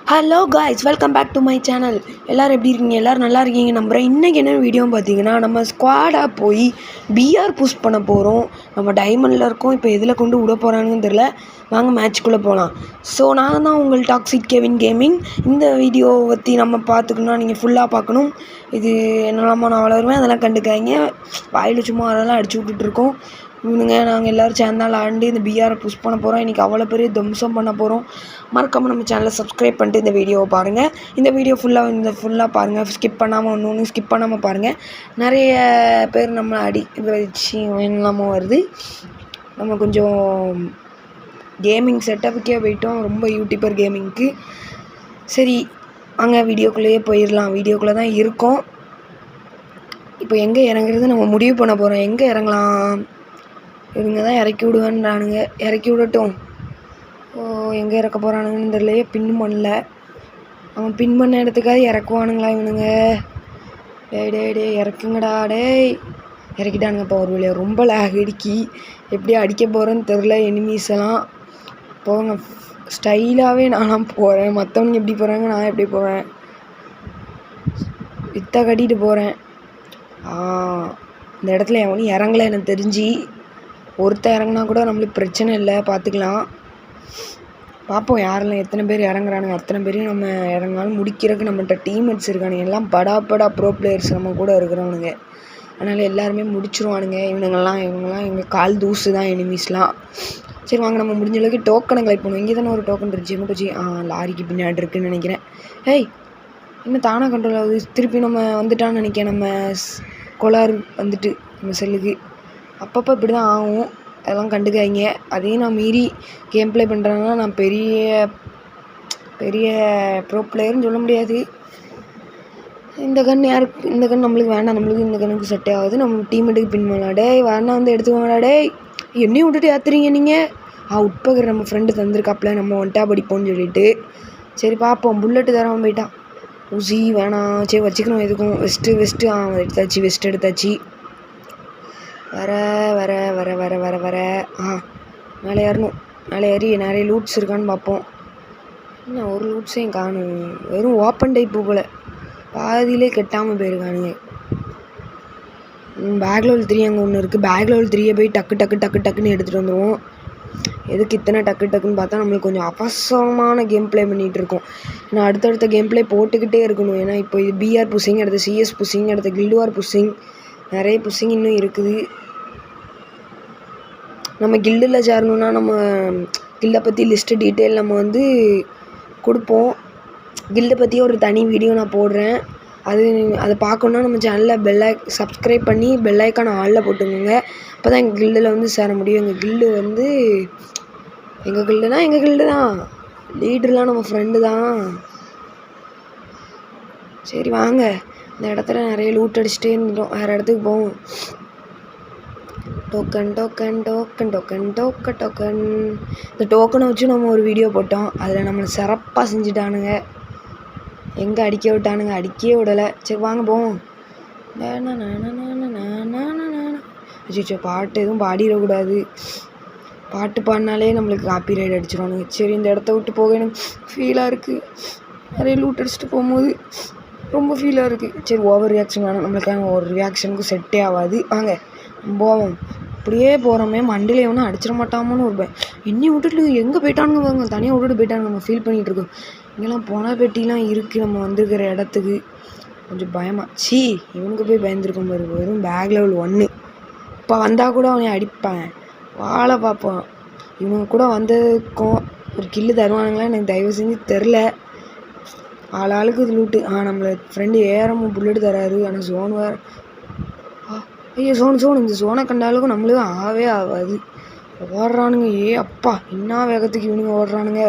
Hello guys, welcome back to my channel. எல்லோரும் எப்படி இருக்கீங்க? எல்லோரும் நல்லா இருக்கீங்க நம்புகிறேன். இன்றைக்கி என்ன வீடியோன்னு பார்த்தீங்கன்னா, நம்ம ஸ்குவாடாக போய் பிஆர் புஷ் பண்ண போகிறோம். நம்ம டைமண்டில் இருக்கோம். இப்போ எதில் கொண்டு விட போகிறாங்கன்னு தெரில. வாங்க மேட்ச்க்குள்ளே போகலாம். ஸோ நான் தான் உங்கள் டாக்ஸிக் கெவின் கேமிங். இந்த வீடியோவை பற்றி நம்ம பார்த்துக்கணும்னா நீங்கள் ஃபுல்லாக பார்க்கணும். இது என்னெல்லாமோ நான் வளருவேன், அதெல்லாம் கண்டுக்காங்க. வாயில் சும்மா அதெல்லாம் அடிச்சு விட்டுட்ருக்கோம். இவனுங்க நாங்கள் எல்லோரும் சேர்ந்தால் ஆண்டு இந்த பிஆரை புஷ் பண்ண போகிறோம். இன்றைக்கி அவ்வளோ பெரிய தம்சம் பண்ண போகிறோம். மறக்காமல் நம்ம சேனலை சப்ஸ்கிரைப் பண்ணிட்டு இந்த வீடியோவை பாருங்கள். இந்த வீடியோ ஃபுல்லாக பாருங்கள். ஸ்கிப் பண்ணாமல் ஒன்று ஸ்கிப் பண்ணாமல் பாருங்கள். நிறைய பேர் நம்மளை வச்சு என்னலாமோ வருது. நம்ம கொஞ்சம் கேமிங் செட்டப்புக்கே போயிட்டோம், ரொம்ப யூடியூபர் கேமிங்க்கு. சரி அங்கே வீடியோக்குள்ளேயே போயிடலாம். வீடியோக்குள்ளே தான் இருக்கோம். இப்போ எங்கே இறங்குறது நம்ம முடிவு பண்ண போகிறோம். எங்கே இறங்கலாம்? இவங்க தான் இறக்கி விடுவேன்றானுங்க. இறக்கி விடட்டும். எங்கே இறக்க போகிறானுங்கன்னு தெரியலையே. பின் பண்ணல. அவன் பின் பண்ண இடத்துக்காக இறக்குவானுங்களா இவனுங்க? டே இறக்குங்கடா. இறக்கிட்டானுங்கப்பா. ஒரு வழியாக ரொம்ப லேக் அடிக்கி எப்படி அடிக்க போகிறேன்னு தெரில. எனிமீஸ் எல்லாம் போங்க. ஸ்டைலாகவே நான்லாம் போகிறேன். மற்றவனுங்க எப்படி போகிறாங்க, நான் எப்படி போகிறேன். வித்த கட்டிட்டு போகிறேன். இந்த இடத்துல எவனும் இறங்கலை எனக்கு தெரிஞ்சு. ஒருத்தர் இறங்கினா கூட நம்மளுக்கு பிரச்சனை இல்லை, பார்த்துக்கலாம். பார்ப்போம் யாரெல்லாம் எத்தனை பேர் இறங்குறானுங்க. அத்தனை பேரையும் நம்ம இறங்கினாலும் முடிக்கிறதுக்கு நம்மகிட்ட டீம்மேட்ஸ் இருக்கானுங்க. எல்லாம் படா ப்ரோ பிளேயர்ஸ் நம்ம கூட இருக்கிறவனுங்க. அதனால் எல்லாருமே முடிச்சிருவானுங்க. இவங்கெல்லாம் எங்கள் கால் தூசு தான் எனிமீஸ்லாம். சரி வாங்க, நம்ம முடிஞ்ச அளவுக்கு டோக்கனை கலெக்ட் பண்ணுவோம். இங்கே தானே ஒரு டோக்கன் இருந்துச்சு. என்ன போச்சு? லாரிக்கு பின்னாடி இருக்குதுன்னு நினைக்கிறேன். இன்னும் தானாக கண்ட்ரோல் ஆகுது. திருப்பி நம்ம வந்துட்டான்னு நினைக்கிறேன். நம்ம கோளாறு வந்துட்டு நம்ம செல்லுக்கு அப்பப்போ இப்படி தான் ஆகும். அதெல்லாம் கண்டுக்காங்க. அதையும் நான் மீறி கேம் ப்ளே பண்ணுறேன்னா நான் பெரிய ப்ரோ பிளேயர்னு சொல்ல முடியாது. இந்த கன் நம்மளுக்கு வேண்டாம். நம்மளுக்கு இந்த கண்ணுக்கு செட்டே ஆகுது. நம்ம டீம்மேட்டுக்கு பின் பண்ணலாம். வேணா வந்து எடுத்துக்கோங்கடா. என்னையும் விட்டுட்டு ஏற்றுறீங்க நீங்கள். உட்பகர் நம்ம ஃப்ரெண்டு தந்திருக்காப்புல, நம்ம ஒன்ட்டா படிப்போம்னு சொல்லிட்டு. சரி பார்ப்போம். புல்லட்டு தராமல் போயிட்டான். ஊசி வேணாம். சரி வச்சுக்கணும். எதுக்கும் வெஸ்ட்டு எடுத்தாச்சு. வெஸ்ட் எடுத்தாச்சு. வர மேலே ஏறணும். மேலே ஏறி நிறைய லூட்ஸ் இருக்கான்னு பார்ப்போம். என்ன ஒரு லூட்ஸையும் காணும். வெறும் ஓப்பன் டைப்பு போல். பாதியிலே கெட்டாமல் போயிருக்கானுங்க. பேக்லோல் 3 அங்கே ஒன்று இருக்குது. பேக்லோல் 3 போய் டக்குன்னு எடுத்துகிட்டு வந்துடுவோம். எதுக்கு இத்தனை டக்குன்னு பார்த்தா நம்மளுக்கு கொஞ்சம் அவசரமான கேம் ப்ளே பண்ணிகிட்டு இருக்கோம். ஏன்னா அடுத்தடுத்த கேம் ப்ளே போட்டுக்கிட்டே இருக்கணும். ஏன்னா இப்போ இது பிஆர் புஷிங், அடுத்த சிஎஸ் புஷிங், அடுத்த கில்டு வார் புஷிங், நிறைய புஷிங் இன்னும் இருக்குது. நம்ம கில்டில் சேரணுன்னா நம்ம கில்டை பற்றி லிஸ்ட்டு டீட்டெயில் நம்ம வந்து கொடுப்போம். கில்டை பற்றி ஒரு தனி வீடியோ நான் போடுறேன். அதை பார்க்கணுன்னா நம்ம சேனலில் சப்ஸ்கிரைப் பண்ணி பெல்லைக்கான ஆளில் போட்டுக்கோங்க. அப்போ தான் எங்கள் கில்டில் வந்து சேர முடியும். எங்கள் கில்டு தான். லீடர்லாம் நம்ம ஃப்ரெண்டு தான். சரி வாங்க, இந்த இடத்துல நிறைய லூட் அடிச்சுட்டே இருந்துட்டோம். வேறு இடத்துக்கு போவோம். டோக்கன். இந்த டோக்கனை வச்சு நம்ம ஒரு வீடியோ போட்டோம். அதில் நம்மளை சிறப்பாக செஞ்சுட்டானுங்க. எங்கே அடிக்க விட்டானுங்க? அடிக்கவே விடலை. சரி வாங்க போவோம். பாட்டு எதுவும் பாடிடக்கூடாது. பாட்டு பாடினாலே நம்மளுக்கு காப்பி ரைட் அடிச்சிடுவானுங்க. சரி இந்த இடத்த விட்டு போக எனக்கு ஃபீலாக இருக்குது. நிறைய லூட் அடிச்சுட்டு போகும்போது ரொம்ப ஃபீலாக இருக்குது. சரி ஓவர் ரியாக்ஷன் வேணும். நம்மளுக்காக ஒரு ரியாக்ஷனுக்கும் செட்டே ஆகாது. வாங்க போவோம். அப்படியே போகிறோமே, மண்டியில் எவனும் அடிச்சிட மாட்டாமோன்னு ஒரு இன்னி விட்டுட்டு எங்கே போயிட்டானுங்க பாருங்க. தனியாக விட்டுட்டு போயிட்டானுங்க. நம்ம ஃபீல் பண்ணிகிட்ருக்கோம். இங்கெல்லாம் போன பெட்டிலாம் இருக்குது. நம்ம வந்திருக்கிற இடத்துக்கு கொஞ்சம் பயமாக இவனுக்கு போய் பயந்துருக்கோம் பாரு. வெறும் பேக் லெவல் 1. இப்போ வந்தால் கூட அவனை அடிப்பேன். வாழை பார்ப்போம். இவனுங்க கூட வந்ததுக்கும் ஒரு கில்லு தருவானுங்களா எனக்கு தயவு செஞ்சு தெரில. ஆளுக்கு இது லூட்டு. நம்மளை ஃப்ரெண்டு ஏறமும் புல்லெட்டு தராரு. ஆனால் ஜோன் வேறு. ஐயோ சோனு. இந்த ஜோனை கண்டாலுக்கும் நம்மளுக்கும் ஆகாது. ஓடுறானுங்க. அப்பா என்ன வேகத்துக்கு இவனுங்க ஓடுறானுங்க.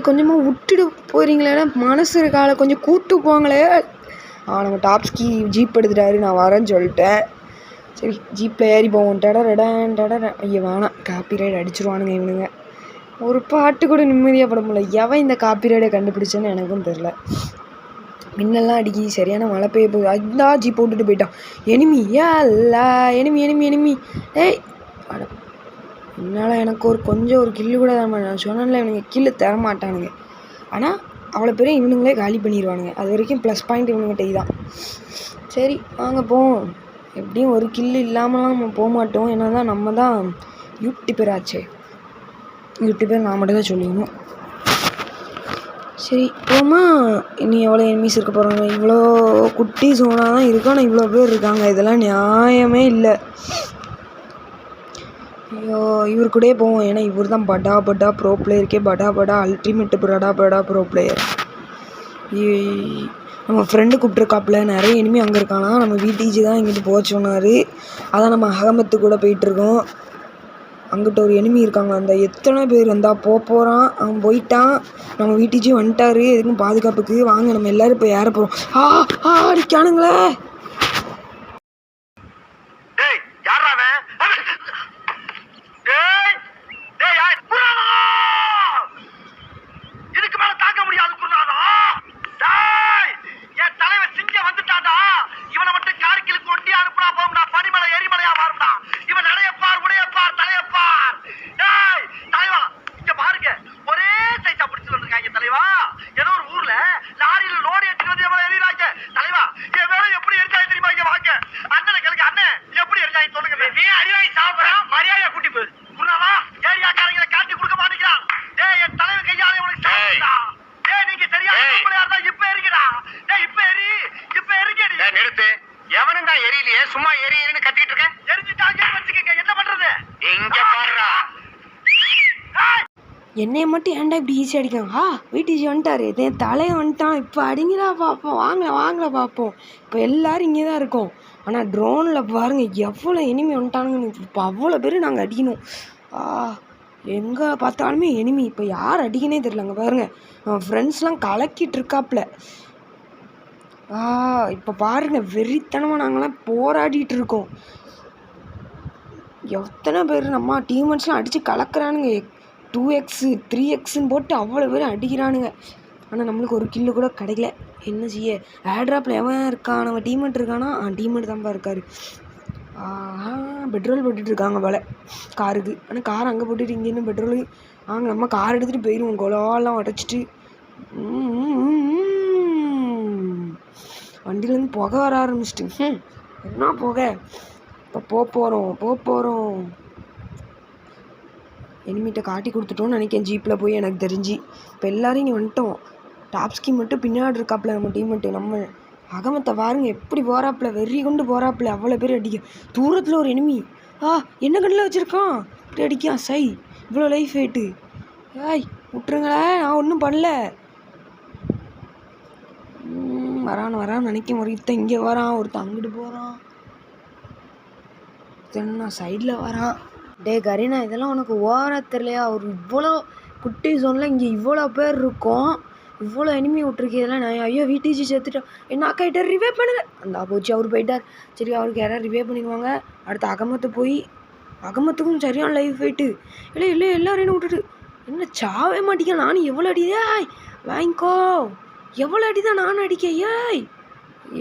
கொஞ்சமாக விட்டுட்டு போகிறீங்களே. மனசு இருக்கால கொஞ்சம் கூப்பிட்டு போங்களே. நம்ம டாப்ஸ்கி ஜீப் எடுத்துட்டாரு. நான் வரேன்னு சொல்லிட்டேன். சரி ஜீப்பில் ஏறி போவோம். ஐயோ வேணாம், காப்பி ரைட் அடிச்சிருவானுங்க இவனுங்க. ஒரு பாட்டு கூட நிம்மதியாக பட முடியல. எவன் இந்த காப்பி ரைடை கண்டுபிடிச்சேன்னு எனக்கும் தெரில. மின்னெல்லாம் அடிக்கி சரியான மழை பெய்ய போகுது. அதுதான் ஜீப் போட்டுட்டு போயிட்டான். எனிமி என்னால் எனக்கு கொஞ்சம் ஒரு கில்லு கூட தர மாட்டேன். நான் சொன்னேன்ல இவனுங்க கில்லு தர மாட்டானுங்க. ஆனால் அவ்வளோ பேரும் இவனுங்களே காலி பண்ணிடுவானுங்க. அது வரைக்கும் ப்ளஸ் பாயிண்ட் இவனுங்கிட்ட தான். சரி வாங்க போவோம். எப்படியும் ஒரு கில்லு இல்லாமலாம் நம்ம போக மாட்டோம். ஏன்னா தான் நம்ம தான் யூடியூபர் ஆச்சே. யூடியூபர் நான் மட்டும் தான் சொல்லிடணும். சரி போமா. இன்னும் எவ்வளோ எனிமீஸ் இருக்க போகிறாங்க. இவ்வளோ குட்டி சோனாக தான் இருக்கும். ஆனால் இவ்வளோ பேர் இருக்காங்க. இதெல்லாம் நியாயமே இல்லை. ஐயோ இவர் கூடயே போவோம். ஏன்னா இவர் தான் படா ப்ரோ பிளேயருக்கே படா அல்டிமேட் படா ப்ரோ பிளேயர். நம்ம ஃப்ரெண்டு கூப்பிட்ருக்காப்புல நிறைய எனிமி அங்கே இருக்கானா. நம்ம விடிஜி தான் இங்கிட்டு போக சொன்னார். அதான் நம்ம அகமத்து கூட போயிட்டுருக்கோம். அங்கிட்ட ஒரு எனிமி இருக்காங்க. அந்த எத்தனை பேர் வந்தால் போகிறான். அவன் போயிட்டான். நம்ம விடிஜி வந்துட்டாரு எதுக்கும் பாதுகாப்புக்கு. வாங்க நம்ம எல்லோரும் இப்போ ஏற போகிறோம். அடிக்கானுங்களே. சும்மா ஏறின்னு கத்திட்டு இருக்கேன். என்ன பண்றது? இங்க பாருடா. என்னைய மட்டும் ஏன்டா இப்படி ஈஸியாக அடிக்காங்க. வீட்டுக்கு வந்துட்டாரு. என் தலையை வந்துட்டான். இப்போ அடிங்களா பார்ப்போம். வாங்கல பார்ப்போம். இப்போ எல்லோரும் இங்கே தான் இருக்கோம். ஆனால் ட்ரோனில் பாருங்கள் எவ்வளோ எனிமி வந்துட்டானுங்கன்னு. இப்போ அவ்வளோ பேர் நாங்கள் அடிக்கணும். எங்கே பார்த்தாலுமே எனிமி. இப்போ யார் அடிக்கனே தெரிலங்க பாருங்கள். அவன் ஃப்ரெண்ட்ஸ்லாம் கலக்கிட்டு இருக்காப்புல. இப்போ பாருங்கள் வெறித்தனமாக நாங்களாம் போராடிட்டு இருக்கோம். எத்தனை பேர் நம்ம டீம்மேட்ஸ்லாம் அடித்து கலக்கிறானுங்க. 2x 3xன்னு போட்டு அவ்வளோ பேர் அடிக்கிறானுங்க. ஆனால் நம்மளுக்கு ஒரு கில்லு கூட கிடைக்கல. என்ன செய்ய? ஏர்ட்ராப்பில் எவன் இருக்கான்? நம்ம டீம்மேட் இருக்கானா? டீம்மேட் தான்ப்பா இருக்காரு. பெட்ரோல் போட்டுட்டு இருக்காங்க போல காருக்கு. ஆனால் கார் அங்கே போட்டுட்டு இங்கே இன்னும் பெட்ரோலு. நம்ம கார் எடுத்துகிட்டு போயிடுவோம். குலவாலாம் உடச்சிட்டு. வண்டியிலேருந்து புகை வர ஆரம்பிச்சிட்டு. என்ன புகை? இப்போ போகிறோம். எனிமிட்ட காட்டி கொடுத்துட்டோன்னு நினைக்கிறேன் ஜீப்பில் போய். எனக்கு தெரிஞ்சு இப்போ எல்லோரும் இங்கே வந்துட்டோம். டாப்ஸ்கி மட்டும் பின்னாடி இருக்காப்புல நம்ம டீம்மேட்டு. நம்ம அகமத்தை பாருங்க எப்படி போகிறாப்புல. வெறி கொண்டு போகிறாப்புல. அவ்வளோ பேர் அடிக்க. தூரத்தில் ஒரு எனிமி. என்ன கண்ணில் வச்சுருக்கான் இப்படி அடிக்கான். சை இவ்வளோ லைஃப் ஆயிட்டு. விட்டுருங்களே, நான் ஒன்றும் பண்ணல. வரான்னு நினைக்கும். ஒருத்தன் இங்கே வரான், ஒருத்தன் அங்கிட்டு போகிறான், நான் சைடில் வரான். டே கரீனா, இதெல்லாம் உனக்கு ஓவராக தெரியலையா? ஒரு இவ்வளோ குட்டி ஜோனில் இங்கே இவ்வளோ பேர் இருக்கோம். இவ்வளோ எனிமி விட்ருக்கு. இதெல்லாம் நான் ஐயோ வீட்டுச்சு சேர்த்துட்டோம். என்ன அக்காயிட்ட ரிவே பண்ணுங்க. அந்த போச்சு அவர் போயிட்டார். சரி அவருக்கு யாராவது ரிவே பண்ணிடுவாங்க. அடுத்து அகமத்து போய் அகமத்துக்கும் சரியான லைஃப் போயிட்டு. இல்லை எல்லோரும் என்ன விட்டுட்டு என்ன சாவே மாட்டேங்க. நானும் எவ்வளோ அடிதே வாங்கிக்கோ. எவ்வளோ அடி தான் நானும் அடிக்க.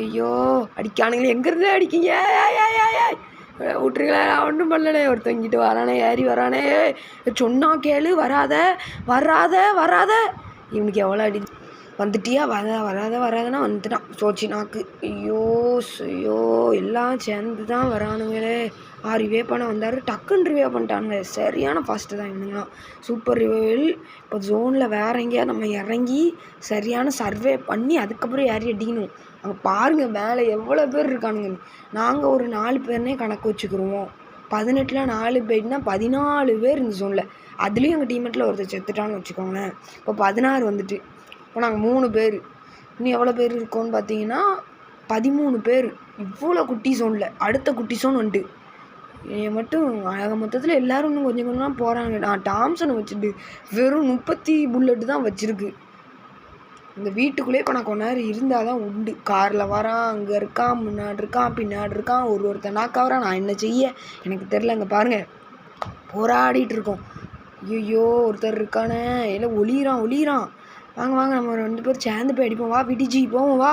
ஐயோ அடிக்கானுங்களே. எங்கேருந்தே அடிக்கீங்க. விட்டுருங்களே, நான் ஒன்றும் பண்ணலே. ஒருத்தங்கிட்டு வரானே, ஏறி வரானே. சொன்னா கேளு. வராத. இவனுக்கு எவ்வளோ அடி. வந்துட்டியா? வராதன்னா வந்துட்டான். சோச்சி நாக்கு. ஐயோ எல்லாம் சேர்ந்து தான் வரானுங்களே. ரிவே பண்ண வந்தார். டக்குன்னு ரிவே பண்ணிட்டானுங்க. சரியான ஃபாஸ்ட்டு தான் இவனுங்களாம். Super reveal. இப்போ ஜோனில் வேறு எங்கேயாவது நம்ம இறங்கி சரியான சர்வே பண்ணி அதுக்கப்புறம் ஏறி அடிக்கணும். அங்கே பாருங்கள் மேலே எவ்வளோ பேர் இருக்கானுங்க. நாங்கள் ஒரு 4 பேர்னே கணக்கு வச்சுக்கிருவோம். 18ல் 4 பேர்னா 14 பேர் இந்த ஜோனில். அதுலேயும் எங்கள் டீம்மேட்டில் ஒருத்தர் செத்துட்டான்னு வச்சுக்கோங்களேன். இப்போ 16 வந்துட்டு. இப்போ நாங்கள் 3 பேர். இன்னும் எவ்வளோ பேர் இருக்கோன்னு பார்த்தீங்கன்னா 13 பேர். இவ்வளோ குட்டி ஜோனில். அடுத்த குட்டி ஜோன் வந்துட்டு மட்டும் மொத்தத்தில் எல்லோரும் இன்னும் கொஞ்சம் கொஞ்சமாக போகிறாங்க. நான் டாம்சனை வச்சுட்டு வெறும் 30 புல்லட்டு தான் வச்சுருக்கு. இந்த வீட்டுக்குள்ளேயே இப்போ நான் கொஞ்ச நேரம் இருந்தால் தான் உண்டு. காரில் வரான், அங்கே இருக்கான், முன்னாடி இருக்கான், பின்னாடி இருக்கான், ஒருத்தர் நாக்காவரான். நான் என்ன செய்ய எனக்கு தெரில. இங்கே பாருங்கள் போராடிட்டு இருக்கோம். ஐயோ ஒருத்தர் இருக்கானே. இல்லை ஒளியிறான். வாங்க நம்ம 2 பேர் சேர்ந்து போய் அடிப்போம். வா விடிஜி போவோம் வா.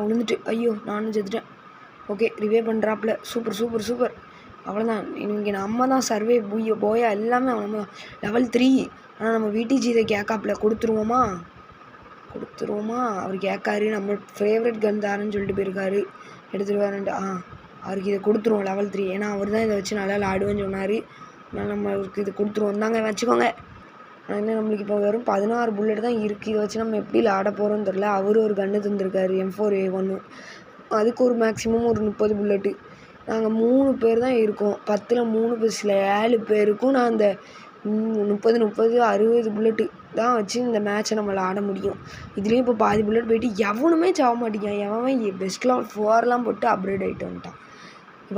விழுந்துட்டு. ஐயோ நானும் செத்துட்டேன். ஓகே ரிவே பண்ணுறாப்புல. சூப்பர். அவ்வளோதான். இங்கே நம்ம தான் சர்வே போயா எல்லாமே நம்ம தான். லெவல் 3. ஆனால் நம்ம விடிஜி இதை கேட்காப்புல கொடுத்துருவோமா? அவர் கேட்காரு. நம்ம ஃபேவரட் கன் தாருன்னு சொல்லிட்டு போயிருக்காரு. எடுத்துகிட்டு வரேன்ட்டு அவருக்கு இதை கொடுத்துருவோம் லெவல் 3. ஏன்னா அவர் தான் இதை வச்சு நல்லா விளாடுவேன்னு சொன்னார். அதனால் நம்ம அவருக்கு இது கொடுத்துருவோம். தாங்க வச்சுக்கோங்க. ஆனால் நம்மளுக்கு இப்போ வெறும் 16 புல்லட் தான் இருக்குது. இதை வச்சு நம்ம எப்படி விளாட போகிறோன்னு தெரில. அவரு ஒரு கன்று தந்திருக்காரு M4A1. அதுக்கு ஒரு மேக்ஸிமம் ஒரு 30 புல்லட்டு. நாங்கள் 3 பேர் தான் இருக்கோம். 10ல் 3 +7 7 பேருக்கும் நான் அந்த 30 60 புல்லட்டு தான் வச்சு இந்த மேட்சை நம்மளை ஆட முடியும். இதுலேயும் இப்போ பாதி புல்லட் போயிட்டு எவனுமே சாக மாட்டேங்கான். எவன் பெஸ்ட் லெவல் 4 போட்டு அப்கிரேட் ஆகிட்டு வந்துட்டான்.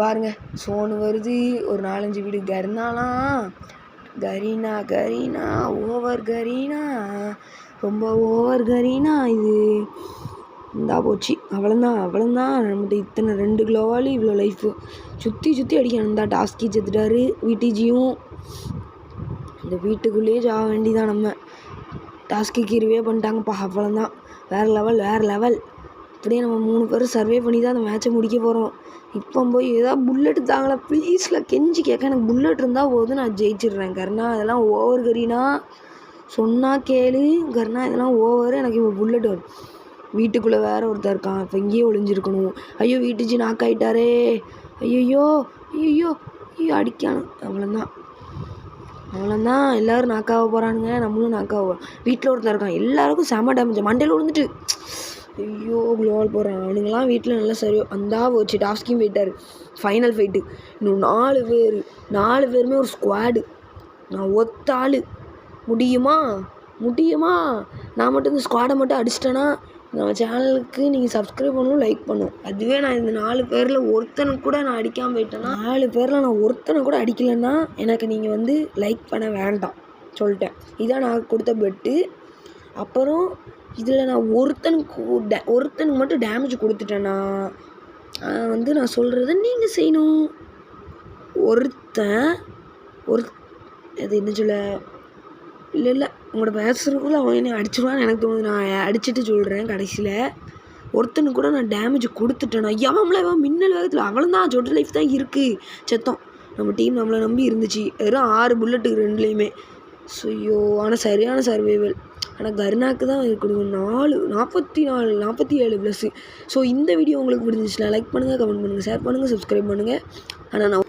பாருங்க சோனு வருது. ஒரு 4-5 வீடு கர்னாலாம். கரீனா ஓவர் கரீனா, ரொம்ப ஓவர் கரீனா. இது இந்தா போச்சு. அவ்வளோதான். நம்மகிட்ட இத்தனை 2 கிலோவாலி இவ்வளோ லைஃபு சுற்றி அடிக்கணும். இந்த டாஸ்கி செத்துட்டாரு. விடிஜியும் இந்த வீட்டுக்குள்ளேயே சாக வேண்டிதான். நம்ம டாஸ்கி கிருவே பண்ணிட்டாங்கப்பா. அவ்வளோதான். வேறு லெவல். இப்படியே நம்ம 3 பேரும் சர்வே பண்ணி தான் அந்த மேட்சை முடிக்க போகிறோம். இப்போ போய் ஏதாவது புல்லட் தாங்களா ப்ளீஸில் கெஞ்சி கேட்க. எனக்கு புல்லட் இருந்தால் போதும், நான் ஜெயிச்சிடுறேன். கர்ணா இதெல்லாம் ஓவர் கரீனா, சொன்னால் கேளு கர்ணா, இதெல்லாம் ஓவர். எனக்கு இப்போ புல்லட் வரும். வீட்டுக்குள்ளே வேறு ஒருத்தர் இருக்கான். இப்போ இங்கேயே ஒளிஞ்சிருக்கணும். ஐயோ வீட்டுச்சு நாக் ஆகிட்டாரே. ஐயோ அடிக்கானு. அவ்வளோதான். எல்லோரும் நாக்காக போகிறானுங்க. நம்மளும் நாக்காக போகிறோம். வீட்டில் ஒருத்தர் இருக்கான். எல்லாருக்கும் செம டேமேஜ். மண்டையில் விழுந்துட்டு ஐயோ குளோவால் போடுறான். அவனுங்களாம் வீட்டில் நல்லா சரியோ அந்தா போச்சு. டாஸ்கியும் போயிட்டார். Final fight. இன்னும் 4 பேருமே ஒரு ஸ்குவாடு. நான் ஒத்த ஆள். முடியுமா? நான் மட்டும் இந்த ஸ்குவாடை மட்டும் அடிச்சிட்டேன்னா நம்ம சேனலுக்கு நீங்கள் சப்ஸ்கிரைப் பண்ணணும், லைக் பண்ணணும். அதுவே நான் இந்த 4 பேரில் ஒருத்தனுக்கு கூட நான் அடிக்காமல் போயிட்டேன்னா, 4 பேரில் நான் ஒருத்தனை கூட அடிக்கலைன்னா எனக்கு நீங்கள் லைக் பண்ண வேண்டாம் சொல்லிட்டேன். இதான் நான் கொடுத்த பெட்டு. அப்புறம் இதில் நான் ஒருத்தனுக்கு மட்டும் டேமேஜ் கொடுத்துட்டேன்னா நான் சொல்கிறத நீங்கள் செய்யணும். அது என்ன சொல்ல இல்லை உங்களோட பேசுகிறதுக்குள்ள அவன் என்னை அடிச்சிடுவான்னு எனக்கு தோணுது. நான் அடிச்சுட்டு சொல்கிறேன். கடைசியில் ஒருத்தனுக்கு கூட நான் டேமேஜ் கொடுத்துட்டேன்னா எவன் மின்னல் வேகத்தில் அவ்வளோதான். ஜோட்ட லைஃப் தான் இருக்குது. செத்தோம். நம்ம டீம் நம்மளை நம்பி இருந்துச்சு. வெறும் 6 புல்லட்டு 2லேயுமே. ஐயோ ஆனால் சரியான சர்வைவல். ஆனால் கர்னாக்கு தான் கொடுக்கும். 47 ப்ளஸ்ஸு. ஸோ இந்த வீடியோ உங்களுக்கு பிடிச்சிச்சுன்னா லைக் பண்ணுங்கள், கமெண்ட் பண்ணுங்கள், ஷேர் பண்ணுங்கள், சப்ஸ்கிரைப் பண்ணுங்கள். ஆனால் நான்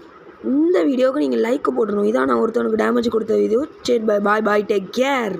இந்த வீடியோவுக்கு நீங்கள் லைக் போட்டுருணும். இதான் நான் ஒருத்தவனுக்கு டேமேஜ் கொடுத்த வீடியோ. சரி பாய் டேக் கேர்.